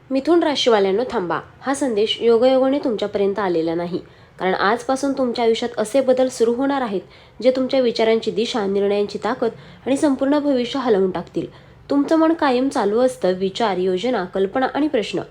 मिथुन राशीवाल्यांनो थांबा, हा संदेश योगायोगाने तुमच्यापर्यंत आलेला नाही. कारण आजपासून तुमच्या आयुष्यात असे बदल सुरू होणार आहेत जे तुमच्या विचारांची दिशा, निर्णयांची ताकद आणि संपूर्ण भविष्य हलवून टाकतील. तुमचं मन कायम चालू असतं, विचार, योजना, कल्पना आणि प्रश्न.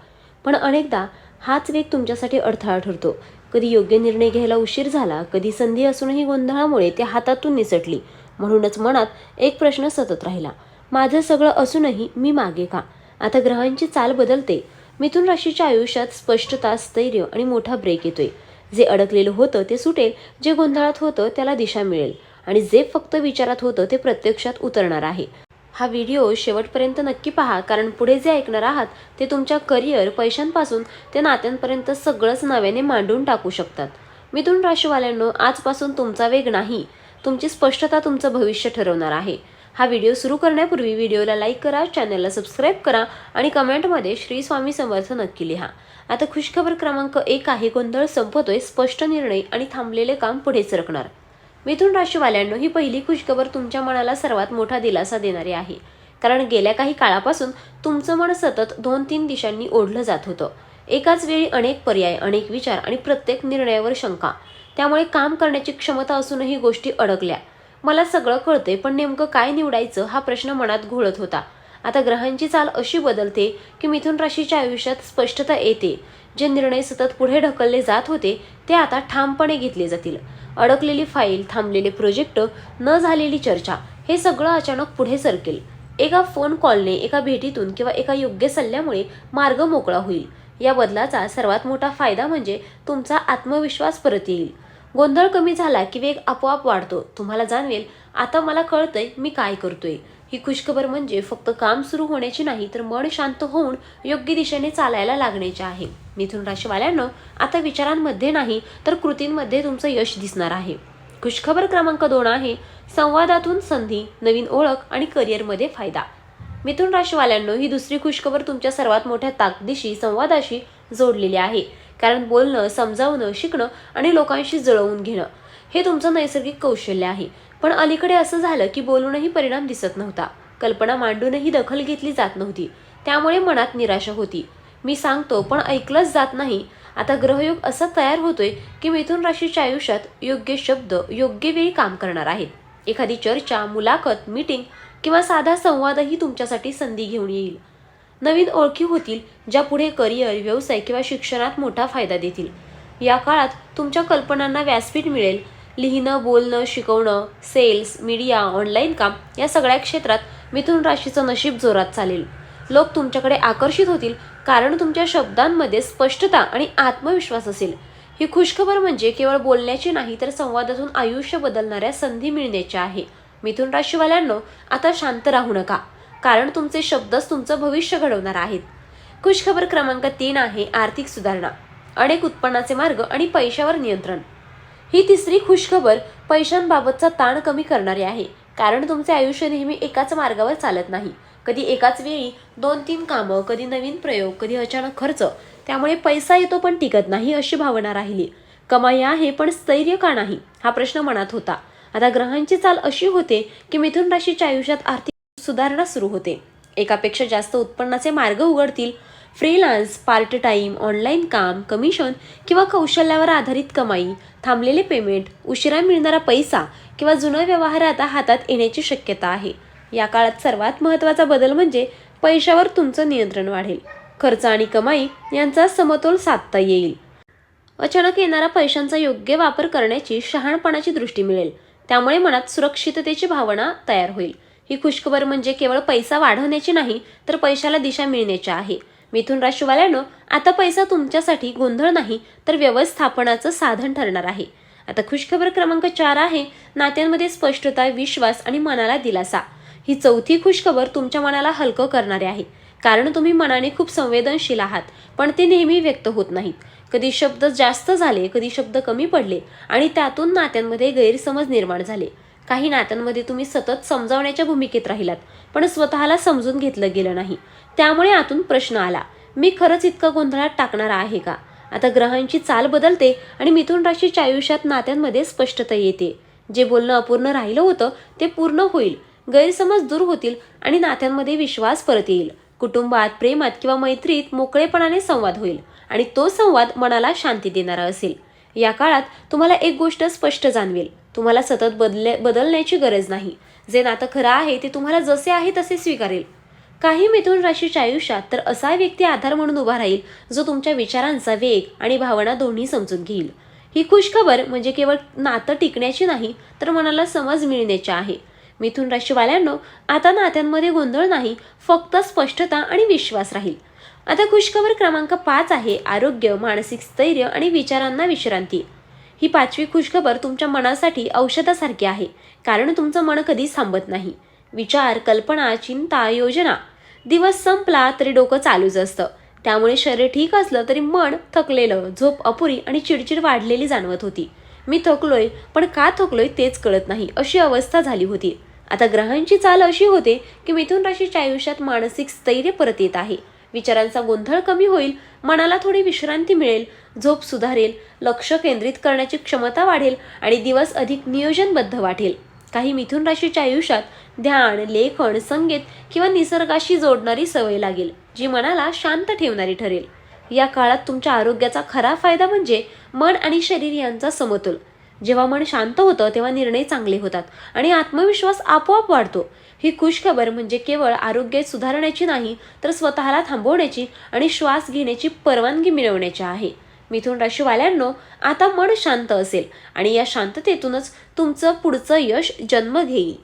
पण अनेकदा हाच वेग तुमच्यासाठी अडथळा ठरतो. कधी योग्य निर्णय घ्यायला उशीर झाला, कधी संधी असूनही गोंधळामुळे ते हातातून निसटली. म्हणूनच मनात एक प्रश्न सतत राहिला, माझं सगळं असूनही मी मागे का? आता ग्रहांची चाल बदलते. मिथुन राशीच्या आयुष्यात स्पष्टता, स्थैर्य आणि मोठा ब्रेक येतोय. जे अडकलेलं होतं ते सुटेल, जे गोंधळात होतं त्याला दिशा मिळेल आणि जे फक्त विचारात होतं ते प्रत्यक्षात उतरणार आहे. हा व्हिडिओ शेवटपर्यंत नक्की पहा, कारण पुढे जे ऐकणार आहात ते तुमच्या करिअर, पैशांपासून ते नात्यांपर्यंत सगळंच नव्याने मांडून टाकू शकतात. मिथुन राशीवाल्यांनो, आजपासून तुमचा वेग नाही, तुमची स्पष्टता तुमचं भविष्य ठरवणार आहे. हा व्हिडिओ सुरू करण्यापूर्वी व्हिडिओला लाईक करा, चॅनलला सबस्क्राईब करा आणि कमेंटमध्ये श्री स्वामी समर्थ नक्की लिहा. आता खुशखबर क्रमांक 1 आहे, गोंधळ संपतोय, स्पष्ट निर्णय आणि थांबलेले काम पुढे सरकणार. मिथुन राशीवाल्यांनो, ही पहिली खुशखबर तुमच्या मनाला सर्वात मोठा दिलासा देणारी आहे. कारण गेल्या काही काळापासून तुमचं मन सतत 2-3 दिशांनी ओढलं जात होतं. एकाच वेळी अनेक पर्याय, अनेक विचार आणि प्रत्येक निर्णयावर शंका. त्यामुळे काम करण्याची क्षमता असूनही गोष्टी अडकल्या. मला सगळं कळतंय, पण नेमकं काय निवडायचं हा प्रश्न मनात घोळत होता. आता ग्रहांची चाल अशी बदलते की मिथुन राशीच्या आयुष्यात स्पष्टता येते. जे निर्णय सतत पुढे ढकलले जात होते ते आता ठामपणे घेतले जातील. अडकलेली फाईल, थांबलेले प्रोजेक्ट, न झालेली चर्चा, हे सगळं अचानक पुढे सरकेल. एका फोन कॉलने, एका भेटीतून किंवा एका योग्य सल्ल्यामुळे मार्ग मोकळा होईल. या बदलाचा सर्वात मोठा फायदा म्हणजे तुमचा आत्मविश्वास परत येईल. गोंधळ कमी झाला की वेग आपोआप वाढतो. तुम्हाला जाणवेल, आता मला कळतंय मी काय करतोय. ही खुशखबर म्हणजे फक्त काम सुरू होण्याची नाही, तर मन शांत होऊन योग्य दिशेने चालायला लागण्याची आहे. मिथुन राशीवाल्यांनो, आता विचारांमध्ये नाही तर कृतींमध्ये तुमचं यश दिसणार आहे. खुशखबर क्रमांक 2 आहे, संवादातून संधी, नवीन ओळख आणि करिअरमध्ये फायदा. मिथुन राशीवाल्यांनो, ही दुसरी खुशखबर तुमच्या सर्वात मोठ्या ताकदीशी, संवादाशी जोडलेली आहे. कारण बोलणं, समजावणं, शिकणं आणि लोकांशी जुळवून घेणं हे तुमचं नैसर्गिक कौशल्य आहे. पण अलीकडे असं झालं की बोलूनही परिणाम दिसत नव्हता. कल्पना मांडूनही दखल घेतली जात नव्हती. त्यामुळे मनात निराशा होती. मी सांगतो पण ऐकलंच जात नाही. आता ग्रहयोग असा तयार होतोय की मिथुन राशीच्या आयुष्यात योग्य शब्द योग्य वेळी काम करणार आहेत. एखादी चर्चा, मुलाखत, मीटिंग किंवा साधा संवादही तुमच्यासाठी संधी घेऊन येईल. नवीन ओळखी होतील ज्या पुढे करिअर, व्यवसाय किंवा शिक्षणात मोठा फायदा देतील. या काळात तुमच्या कल्पनांना व्यासपीठ मिळेल. लिहिणं, बोलणं, शिकवणं, सेल्स, मीडिया, ऑनलाईन काम या सगळ्या क्षेत्रात मिथुन राशीचं नशीब जोरात चालेल. लोक तुमच्याकडे आकर्षित होतील कारण तुमच्या शब्दांमध्ये स्पष्टता आणि आत्मविश्वास असेल. ही खुशखबर म्हणजे केवळ बोलण्याची नाही, तर संवादातून आयुष्य बदलणाऱ्या संधी मिळण्याची आहे. मिथुन राशीवाल्यांनो, आता शांत राहू नका, कारण तुमचे शब्दच तुमचं भविष्य घडवणार आहेत. खुशखबर क्रमांक 3 आहे, आर्थिक सुधारणा, अनेक उत्पन्नाचे मार्ग आणि पैशावर नियंत्रण. ही तिसरी खुशखबर पैशांबाबतचा ताण कमी करणारी आहे. कारण तुमचे आयुष्य नेहमी एकाच मार्गावर चालत नाही. कधी एकाच वेळी 2-3 कामं, कधी नवीन प्रयोग, कधी अचानक खर्च. त्यामुळे पैसा येतो पण टिकत नाही अशी भावना राहिली. कमाई आहे पण स्थैर्य का नाही हा प्रश्न मनात होता. आता ग्रहांची चाल अशी होते की मिथुन राशीच्या आयुष्यात आर्थिक सुधारणा सुरू होते. एकापेक्षा जास्त उत्पन्नाचे मार्ग उघडतील. फ्रीलान्स, पार्ट टाइम, ऑनलाईन काम, कमिशन किंवा कौशल्यावर आधारित कमाई, थांबलेले पेमेंट, उशिरा मिळणारा पैसा किंवा जुनं व्यवहार आता हातात येण्याची शक्यता आहे. या काळात सर्वात महत्त्वाचा बदल म्हणजे पैशावर तुमचं नियंत्रण वाढेल. खर्च आणि कमाई यांचा समतोल साधता येईल. अचानक येणारा पैशांचा योग्य वापर करण्याची शहाणपणाची दृष्टी मिळेल. त्यामुळे मनात सुरक्षिततेची भावना तयार होईल. ही खुशखबर म्हणजे केवळ पैसा वाढवण्याची नाही, तर पैशाला दिशा मिळण्याची आहे. मिथुन राशीवाल्यांनो, आता पैसा तुमच्यासाठी गोंधळ नाही, तर व्यवस्थापनाचं साधन ठरणार आहे. आता खुशखबर क्रमांक 4 आहे, नात्यांमध्ये स्पष्टता, विश्वास आणि मनाला दिलासा. ही चौथी खुशखबर तुमच्या मनाला हलकं करणारी आहे. कारण तुम्ही मनाने खूप संवेदनशील आहात, पण ते नेहमी व्यक्त होत नाहीत. कधी शब्द जास्त झाले, कधी शब्द कमी पडले आणि त्यातून नात्यांमध्ये गैरसमज निर्माण झाले. काही नात्यांमध्ये तुम्ही सतत समजावण्याच्या भूमिकेत राहिलात, पण स्वतःला समजून घेतलं गेलं नाही. त्यामुळे आतून प्रश्न आला, मी खरंच इतका गोंधळात टाकणारा आहे का? आता ग्रहांची चाल बदलते आणि मिथुन राशीच्या आयुष्यात नात्यांमध्ये स्पष्टता येते. जे बोलणं अपूर्ण राहिलं होतं ते पूर्ण होईल. गैरसमज दूर होतील आणि नात्यांमध्ये विश्वास परत येईल. कुटुंबात, प्रेमात किंवा मैत्रीत मोकळेपणाने संवाद होईल आणि तो संवाद मनाला शांती देणारा असेल. या काळात तुम्हाला एक गोष्ट स्पष्ट जाणवेल, तुम्हाला सतत बदलण्याची गरज नाही. जे नातं खरं आहे ते तुम्हाला जसे आहे तसे स्वीकारेल. काही मिथुन राशीच्या आयुष्यात तर असा व्यक्ती आधार म्हणून उभा राहील जो तुमच्या विचारांचा वेग आणि भावना दोन्ही समजून घेईल. ही खुशखबर म्हणजे केवळ नातं टिकण्याची नाही, तर मनाला समज मिळण्याची आहे. मिथुन राशीवाल्यांनो, आता नात्यांमध्ये गोंधळ नाही, फक्त स्पष्टता आणि विश्वास राहील. आता खुशखबर क्रमांक 5 आहे आरोग्य, मानसिक स्थैर्य आणि विचारांना विश्रांती. ही 5वी खुशखबर तुमच्या मनासाठी औषधासारखी आहे, कारण तुमचं मन कधीच थांबत नाही. विचार, कल्पना, चिंता, योजना, दिवस संपला तरी डोकं चालूच असतं. त्यामुळे शरीर ठीक असलं तरी मन थकलेलं, झोप अपुरी आणि चिडचिड वाढलेली जाणवत होती. मी थकलोय, पण का थकलोय तेच कळत नाही, अशी अवस्था झाली होती. आता ग्रहांची चाल अशी होते की मिथुन राशीच्या आयुष्यात मानसिक स्थैर्य परत येत आहे. विचारांचा गोंधळ कमी होईल, मनाला थोडी विश्रांती मिळेल, झोप सुधारेल, लक्ष केंद्रित करण्याची क्षमता वाढेल आणि दिवस अधिक नियोजनबद्ध वाटेल. काही मिथुन राशीच्या आयुष्यात ध्यान, लेखन, संगीत किंवा निसर्गाशी जोडणारी सवय लागेल, जी मनाला शांत ठेवणारी ठरेल. या काळात तुमच्या आरोग्याचा खरा फायदा म्हणजे मन आणि शरीर यांचा समतोल. जेव्हा मन शांत होतं तेव्हा निर्णय चांगले होतात आणि आत्मविश्वास आपोआप वाढतो. ही खुशखबर म्हणजे केवळ आरोग्य सुधारण्याची नाही, तर स्वतःला थांबवण्याची आणि श्वास घेण्याची परवानगी मिळवण्याची आहे. मिथुन राशीवाल्यांनो, आता मन शांत असेल आणि या शांततेतूनच तुमचं पुढचं यश जन्म घेईल.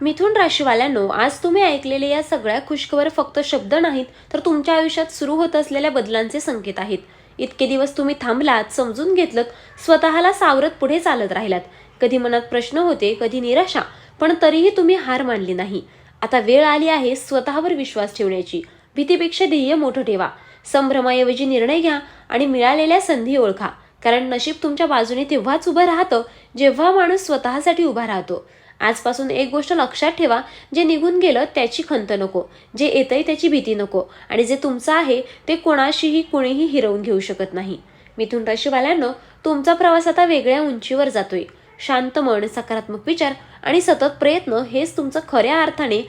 मिथुन राशीवाल्यांनो, आज तुम्ही ऐकलेले या सगळ्या खुशखबर फक्त शब्द नाहीत, तर तुमच्या आयुष्यात सुरू होत असलेल्या बदलांचे संकेत आहेत. इतके दिवस तुम्ही थांबलात, समजून घेतलं, स्वतःला सावरत पुढे चालत राहिलात. कधी मनात प्रश्न होते, कधी निराशा, पण तरीही तुम्ही हार मानली नाही. आता वेळ आली आहे स्वतःवर विश्वास ठेवण्याची. भीतीपेक्षा ध्येय मोठं ठेवा. संभ्रमाऐवजी निर्णय घ्या आणि मिळालेल्या संधी ओळखा, कारण नशीब तुमच्या बाजूने तेव्हाच उभं राहतं जेव्हा माणूस स्वतःसाठी उभा राहतो. आजपासून एक गोष्ट लक्षात ठेवा, जे निघून गेलं त्याची खंत नको, जे येतंय त्याची भीती नको आणि जे तुमचं आहे ते कोणीही हिरवून घेऊ शकत नाही. मिथुन राशीवाल्यांनो, तुमचा प्रवास आता वेगळ्या उंचीवर जातोय. शांत मन, सकारात्मक विचार आणि सतत प्रयत्न हेच तुमचं खऱ्या अर्थाने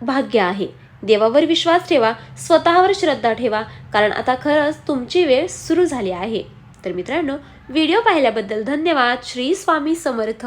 भाग्य आहे. देवावर विश्वास ठेवा, स्वतःवर श्रद्धा ठेवा, कारण आता खरंच तुमची वेळ सुरू झाली आहे. तर मित्रांनो, व्हिडिओ पाहिल्याबद्दल धन्यवाद. श्री स्वामी समर्थ.